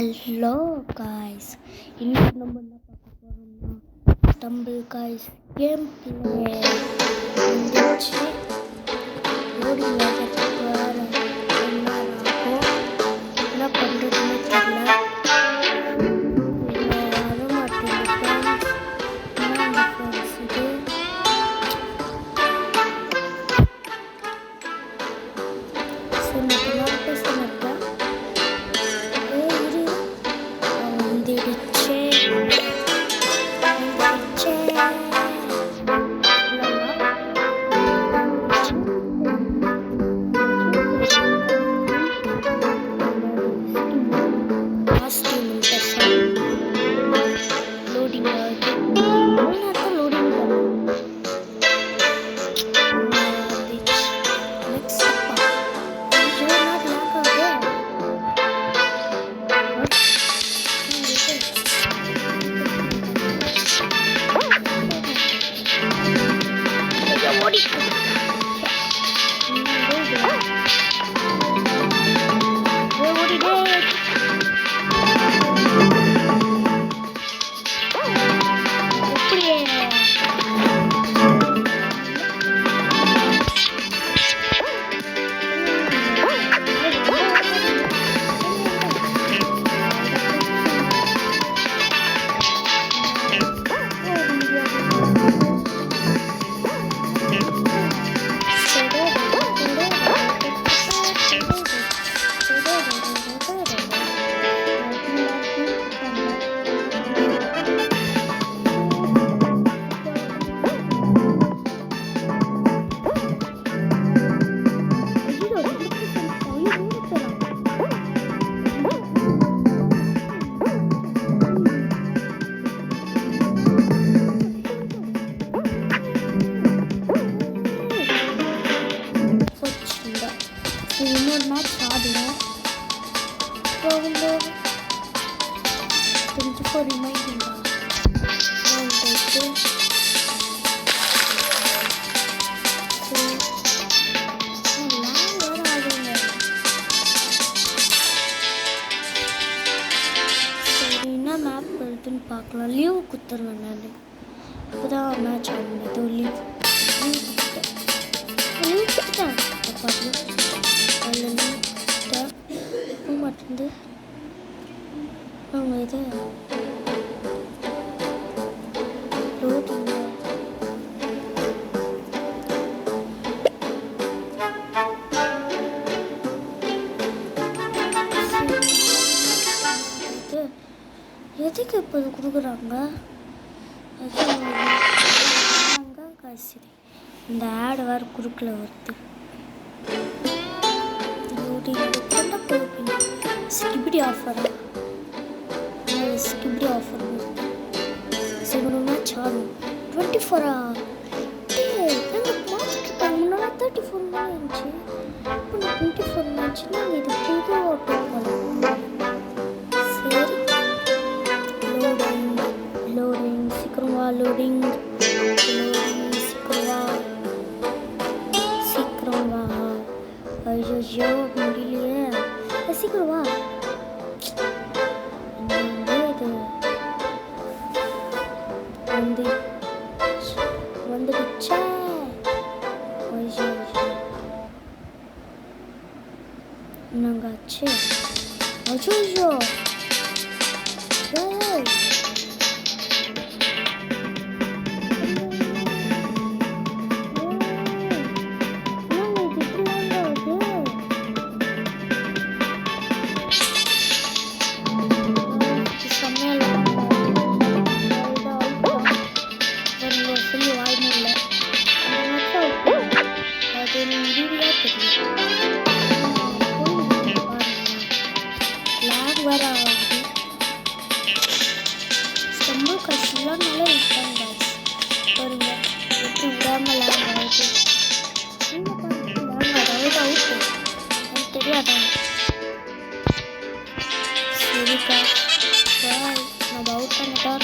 Hello guys, இன்னைக்கு நம்ம என்ன பார்க்க போகிறோம்னா ஸ்டம்பிள் காய்ஸ் கேம் பிளே வந்துச்சு. லோடிங் ஆகிறதுக்கு வேறு என்ன ஆகும், என்ன பண்ணுறதுன்னு தெரியல. வர மாட்டேங்குது ஃப்ரெண்ட்ஸ். என்ன ஃப்ரெண்ட்ஸ் இது? இன்னொரு மேட்ச் ஆடுவோம். 24 ரிமைண்டிங் என்ன மேப் வருதுன்னு பார்க்கலாம். லீவ் குத்துறேன் நான். இப்போதான் மேட்ச் ஆடணும். ஏதோ லீவ் குத்துட்டேன் மாட்டேங்குது. அவங்க இது எதுக்கு இப்போ கொடுக்குறாங்க? சரி, இந்த ஆடு வேறு குறுக்கில் வருது. ஸ்கிபிடி ஆஃபர் சரி, மேட்ச் ஆடும். 24 முன்னாடி 34 மேலே இருந்துச்சு. இப்போ 24 மேட்ச்னா இது புது ஓட்டம் போகலாம். சரி, லோடிங் சீக்கிரமா, லோடிங் சீக்கிரமா. ஐயோ முடியலையே, சீக்கிரம் வா. வந்துடுச்சா? என்னங்க ஆச்சு? ஐயோ வர ஆகுது. ரொம்ப கஷ்டம் நல்லா விட்டாங்க பாருங்க. எப்படி விடாமல் ஆகுது அவுட் தெரியாதா? சரிக்கா பாய், நம்ம அவுட் பண்ணிட்டா